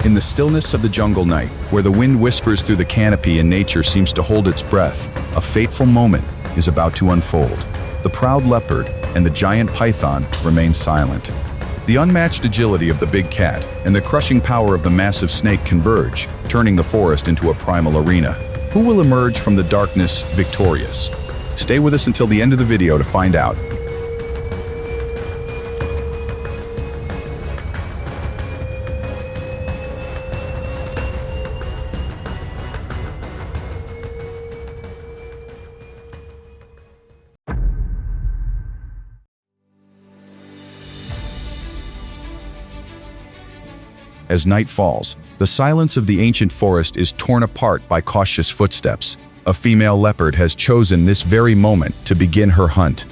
In the stillness of the jungle night, where the wind whispers through the canopy and nature seems to hold its breath, a fateful moment is about to unfold. The proud leopard and the giant python remain silent. The unmatched agility of the big cat and the crushing power of the massive snake converge, turning the forest into a primal arena. Who will emerge from the darkness victorious? Stay with us until the end of the video to find out. As night falls, the silence of the ancient forest is torn apart by cautious footsteps. A female leopard has chosen this very moment to begin her hunt.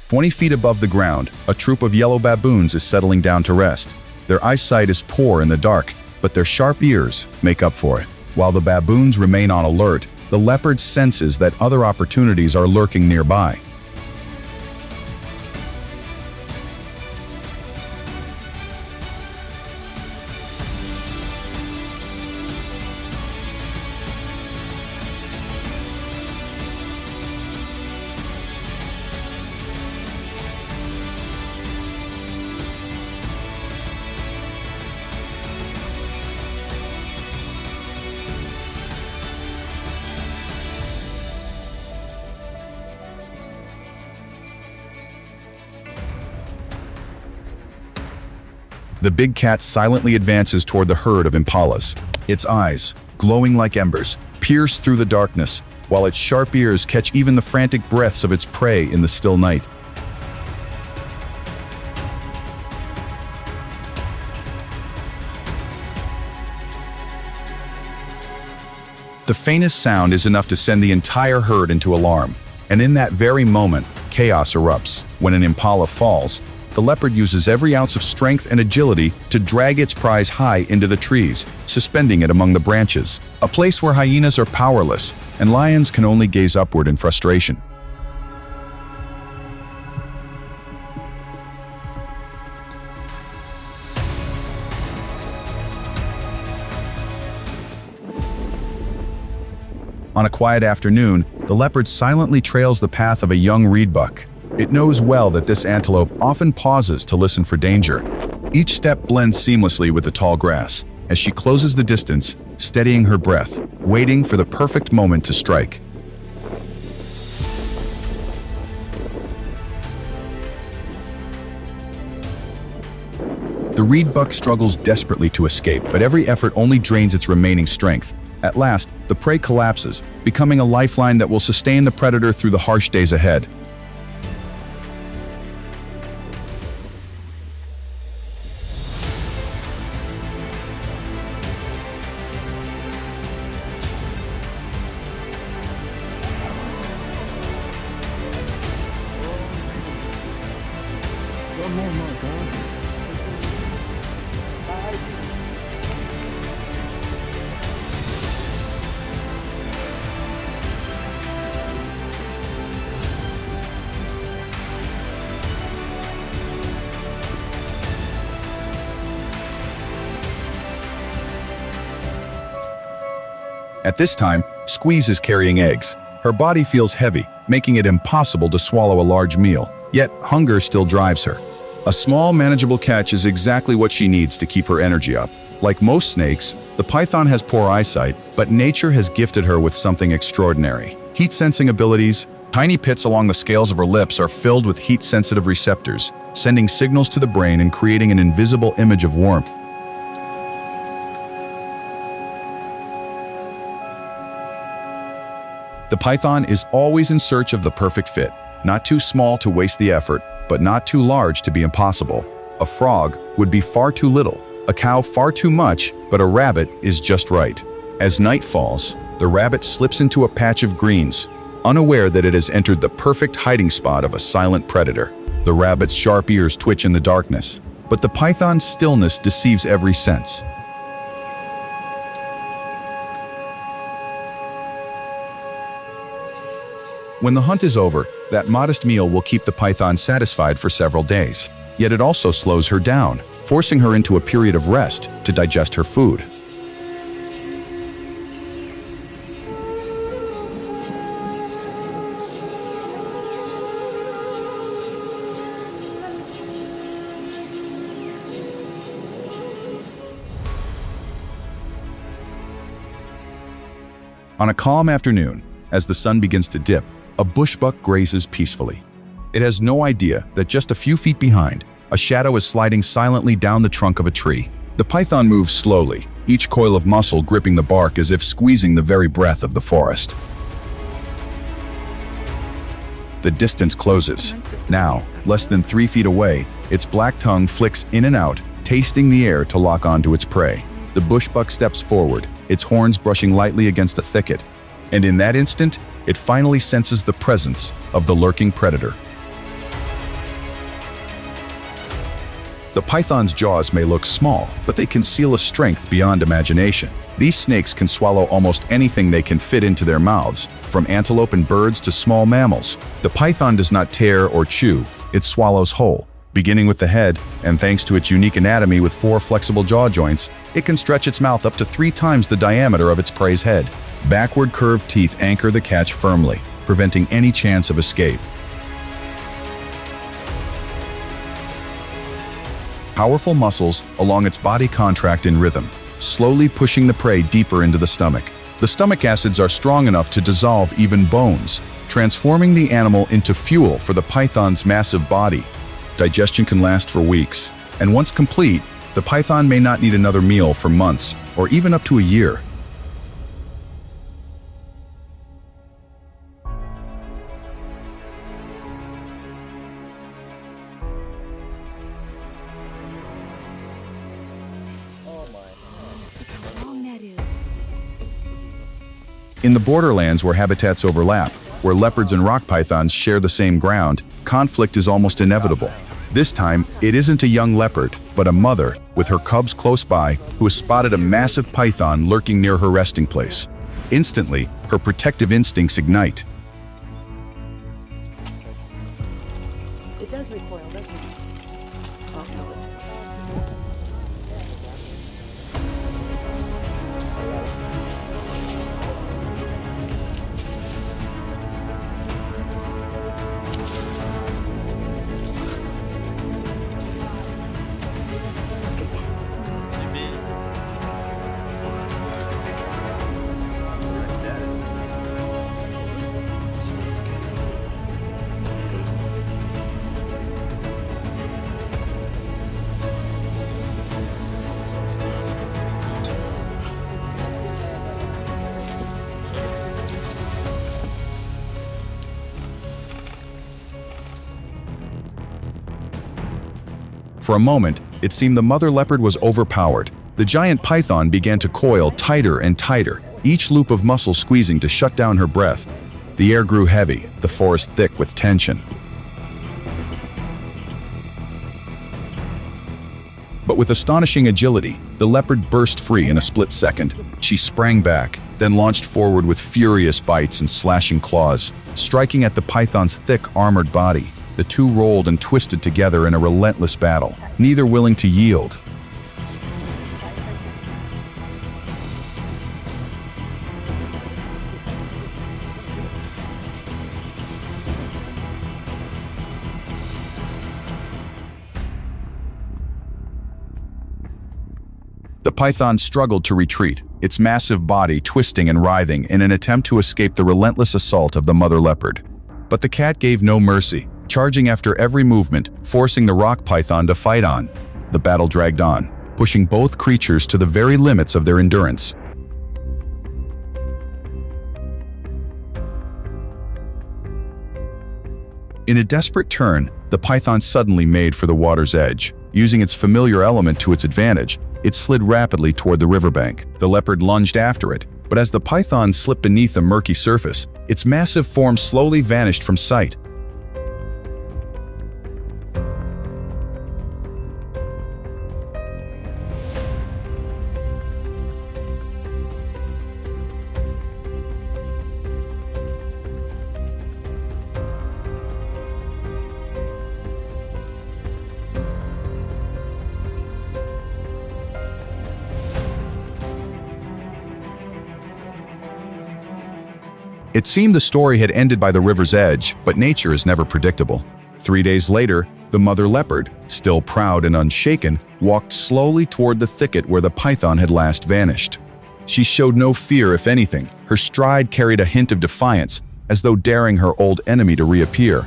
"20 feet above the ground, a troop of yellow baboons is settling down to rest. Their eyesight is poor in the dark, but their sharp ears make up for it. While the baboons remain on alert, the leopard senses that other opportunities are lurking nearby. The big cat silently advances toward the herd of impalas. Its eyes, glowing like embers, pierce through the darkness, while its sharp ears catch even the frantic breaths of its prey in the still night. The faintest sound is enough to send the entire herd into alarm, and in that very moment, chaos erupts. When an impala falls, the leopard uses every ounce of strength and agility to drag its prize high into the trees, suspending it among the branches, a place where hyenas are powerless and lions can only gaze upward in frustration. On a quiet afternoon, the leopard silently trails the path of a young reedbuck. It knows well that this antelope often pauses to listen for danger. Each step blends seamlessly with the tall grass, as she closes the distance, steadying her breath, waiting for the perfect moment to strike. The reedbuck struggles desperately to escape, but every effort only drains its remaining strength. At last, the prey collapses, becoming a lifeline that will sustain the predator through the harsh days ahead. At this time, Squeeze is carrying eggs. Her body feels heavy, making it impossible to swallow a large meal, yet hunger still drives her. A small, manageable catch is exactly what she needs to keep her energy up. Like most snakes, the python has poor eyesight, but nature has gifted her with something extraordinary. Heat-sensing abilities. Tiny pits along the scales of her lips are filled with heat-sensitive receptors, sending signals to the brain and creating an invisible image of warmth. The python is always in search of the perfect fit, not too small to waste the effort, but not too large to be impossible. A frog would be far too little, a cow far too much, but a rabbit is just right. As night falls, the rabbit slips into a patch of greens, unaware that it has entered the perfect hiding spot of a silent predator. The rabbit's sharp ears twitch in the darkness, but the python's stillness deceives every sense. When the hunt is over, that modest meal will keep the python satisfied for several days. Yet it also slows her down, forcing her into a period of rest to digest her food. On a calm afternoon, as the sun begins to dip, a bushbuck grazes peacefully. It has no idea that just a few feet behind, a shadow is sliding silently down the trunk of a tree. The python moves slowly, each coil of muscle gripping the bark as if squeezing the very breath of the forest. The distance closes. Now, less than 3 feet away, its black tongue flicks in and out, tasting the air to lock onto its prey. The bushbuck steps forward, its horns brushing lightly against a thicket, and in that instant, it finally senses the presence of the lurking predator. The python's jaws may look small, but they conceal a strength beyond imagination. These snakes can swallow almost anything they can fit into their mouths, from antelope and birds to small mammals. The python does not tear or chew, it swallows whole. Beginning with the head, and thanks to its unique anatomy with 4 flexible jaw joints, it can stretch its mouth up to 3 times the diameter of its prey's head. Backward curved teeth anchor the catch firmly, preventing any chance of escape. Powerful muscles along its body contract in rhythm, slowly pushing the prey deeper into the stomach. The stomach acids are strong enough to dissolve even bones, transforming the animal into fuel for the python's massive body. Digestion can last for weeks, and once complete, the python may not need another meal for months or even up to a year. In the borderlands where habitats overlap, where leopards and rock pythons share the same ground, conflict is almost inevitable. This time, it isn't a young leopard, but a mother, with her cubs close by, who has spotted a massive python lurking near her resting place. Instantly, her protective instincts ignite. It does recoil, doesn't it? Oh, no, it's... For a moment, it seemed the mother leopard was overpowered. The giant python began to coil tighter and tighter, each loop of muscle squeezing to shut down her breath. The air grew heavy, the forest thick with tension. But with astonishing agility, the leopard burst free in a split second. She sprang back, then launched forward with furious bites and slashing claws, striking at the python's thick, armored body. The two rolled and twisted together in a relentless battle, neither willing to yield. The python struggled to retreat, its massive body twisting and writhing in an attempt to escape the relentless assault of the mother leopard. But the cat gave no mercy, charging after every movement, forcing the rock python to fight on. The battle dragged on, pushing both creatures to the very limits of their endurance. In a desperate turn, the python suddenly made for the water's edge. Using its familiar element to its advantage, it slid rapidly toward the riverbank. The leopard lunged after it, but as the python slipped beneath the murky surface, its massive form slowly vanished from sight. It seemed the story had ended by the river's edge, but nature is never predictable. 3 days later, the mother leopard, still proud and unshaken, walked slowly toward the thicket where the python had last vanished. She showed no fear, if anything. Her stride carried a hint of defiance, as though daring her old enemy to reappear.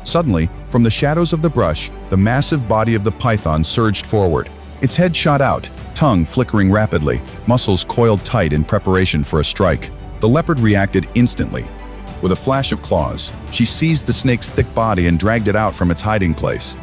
Suddenly, from the shadows of the brush, the massive body of the python surged forward. Its head shot out, tongue flickering rapidly, muscles coiled tight in preparation for a strike. The leopard reacted instantly. With a flash of claws, she seized the snake's thick body and dragged it out from its hiding place.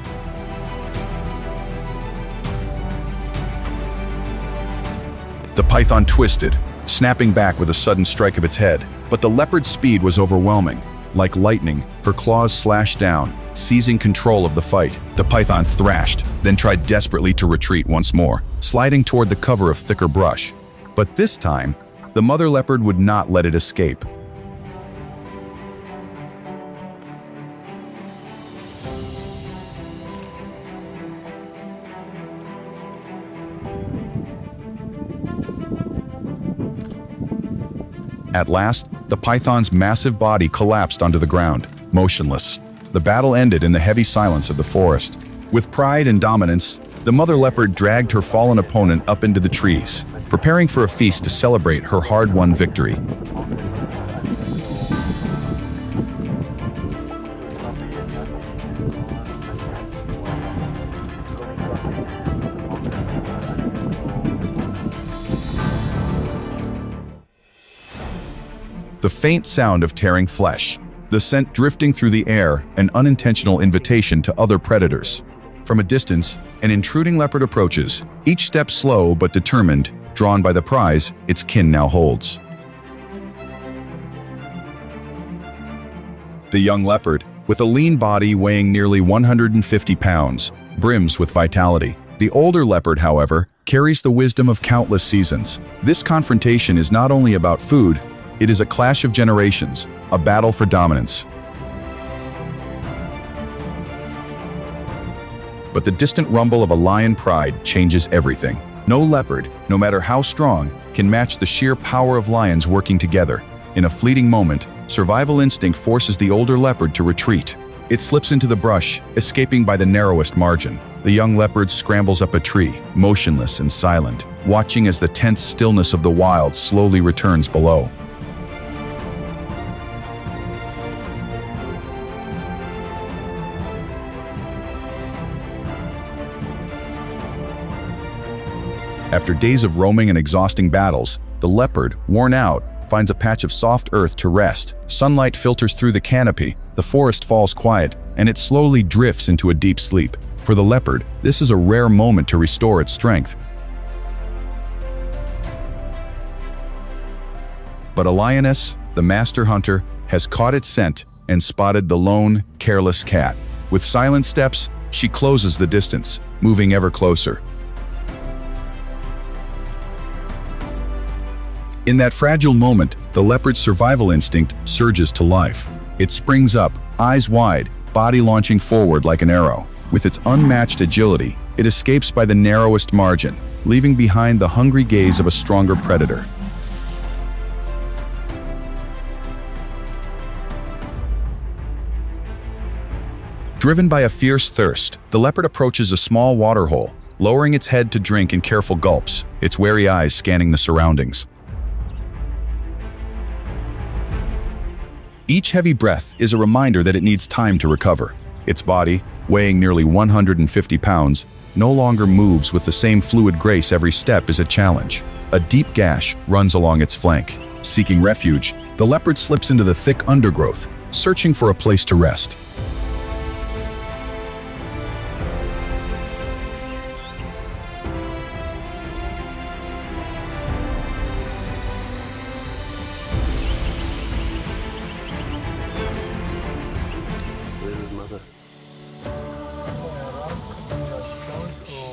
The python twisted, snapping back with a sudden strike of its head, but the leopard's speed was overwhelming. Like lightning, her claws slashed down, seizing control of the fight. The python thrashed, then tried desperately to retreat once more, sliding toward the cover of thicker brush. But this time, the mother leopard would not let it escape. At last, the python's massive body collapsed onto the ground, motionless. The battle ended in the heavy silence of the forest. With pride and dominance, the mother leopard dragged her fallen opponent up into the trees, preparing for a feast to celebrate her hard-won victory. The faint sound of tearing flesh, the scent drifting through the air, an unintentional invitation to other predators. From a distance, an intruding leopard approaches, each step slow but determined, drawn by the prize its kin now holds. The young leopard, with a lean body weighing nearly 150 pounds, brims with vitality. The older leopard, however, carries the wisdom of countless seasons. This confrontation is not only about food, it is a clash of generations, a battle for dominance. But the distant rumble of a lion pride changes everything. No leopard, no matter how strong, can match the sheer power of lions working together. In a fleeting moment, survival instinct forces the older leopard to retreat. It slips into the brush, escaping by the narrowest margin. The young leopard scrambles up a tree, motionless and silent, watching as the tense stillness of the wild slowly returns below. After days of roaming and exhausting battles, the leopard, worn out, finds a patch of soft earth to rest. Sunlight filters through the canopy, the forest falls quiet, and it slowly drifts into a deep sleep. For the leopard, this is a rare moment to restore its strength. But a lioness, the master hunter, has caught its scent and spotted the lone, careless cat. With silent steps, she closes the distance, moving ever closer. In that fragile moment, the leopard's survival instinct surges to life. It springs up, eyes wide, body launching forward like an arrow. With its unmatched agility, it escapes by the narrowest margin, leaving behind the hungry gaze of a stronger predator. Driven by a fierce thirst, the leopard approaches a small waterhole, lowering its head to drink in careful gulps, its wary eyes scanning the surroundings. Each heavy breath is a reminder that it needs time to recover. Its body, weighing nearly 150 pounds, no longer moves with the same fluid grace. Every step is a challenge. A deep gash runs along its flank. Seeking refuge, the leopard slips into the thick undergrowth, searching for a place to rest.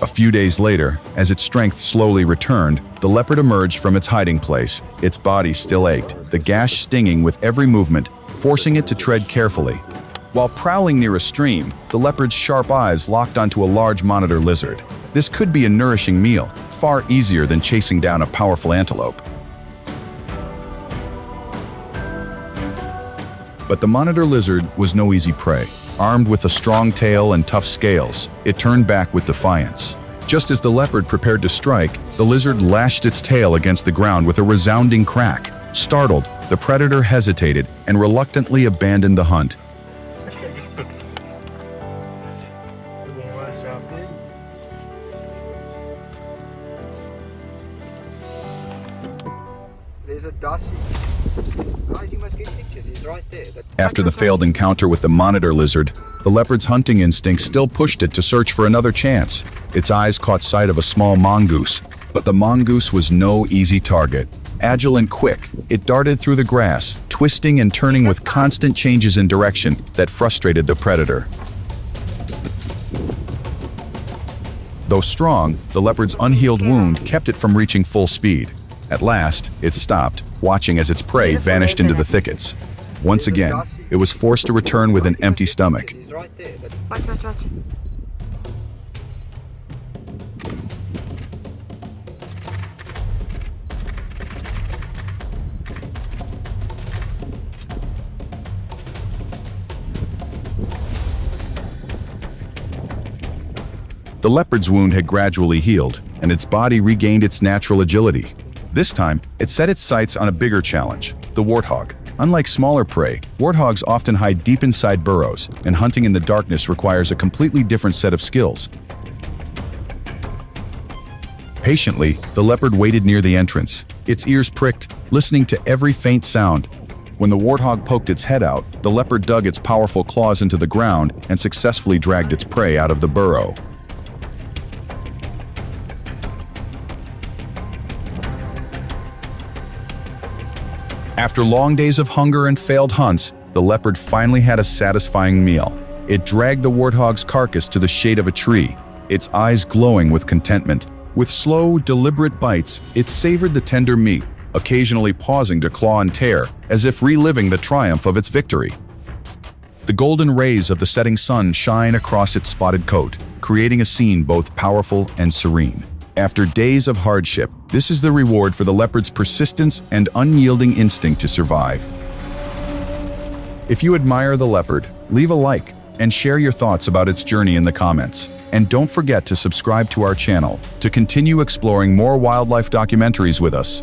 A few days later, as its strength slowly returned, the leopard emerged from its hiding place. Its body still ached, the gash stinging with every movement, forcing it to tread carefully. While prowling near a stream, the leopard's sharp eyes locked onto a large monitor lizard. This could be a nourishing meal, far easier than chasing down a powerful antelope. But the monitor lizard was no easy prey. Armed with a strong tail and tough scales, it turned back with defiance. Just as the leopard prepared to strike, the lizard lashed its tail against the ground with a resounding crack. Startled, the predator hesitated and reluctantly abandoned the hunt. There's a dusty. Guys, you must get pictures. He's right there. After the failed encounter with the monitor lizard, the leopard's hunting instinct still pushed it to search for another chance. Its eyes caught sight of a small mongoose, but the mongoose was no easy target. Agile and quick, it darted through the grass, twisting and turning with constant changes in direction that frustrated the predator. Though strong, the leopard's unhealed wound kept it from reaching full speed. At last, it stopped, watching as its prey vanished into the thickets. Once again, it was forced to return with an empty stomach. He's right there. Watch. The leopard's wound had gradually healed, and its body regained its natural agility. This time, it set its sights on a bigger challenge, the warthog. Unlike smaller prey, warthogs often hide deep inside burrows, and hunting in the darkness requires a completely different set of skills. Patiently, the leopard waited near the entrance, its ears pricked, listening to every faint sound. When the warthog poked its head out, the leopard dug its powerful claws into the ground and successfully dragged its prey out of the burrow. After long days of hunger and failed hunts, the leopard finally had a satisfying meal. It dragged the warthog's carcass to the shade of a tree, its eyes glowing with contentment. With slow, deliberate bites, it savored the tender meat, occasionally pausing to claw and tear, as if reliving the triumph of its victory. The golden rays of the setting sun shine across its spotted coat, creating a scene both powerful and serene. After days of hardship, this is the reward for the leopard's persistence and unyielding instinct to survive. If you admire the leopard, leave a like and share your thoughts about its journey in the comments. And don't forget to subscribe to our channel to continue exploring more wildlife documentaries with us.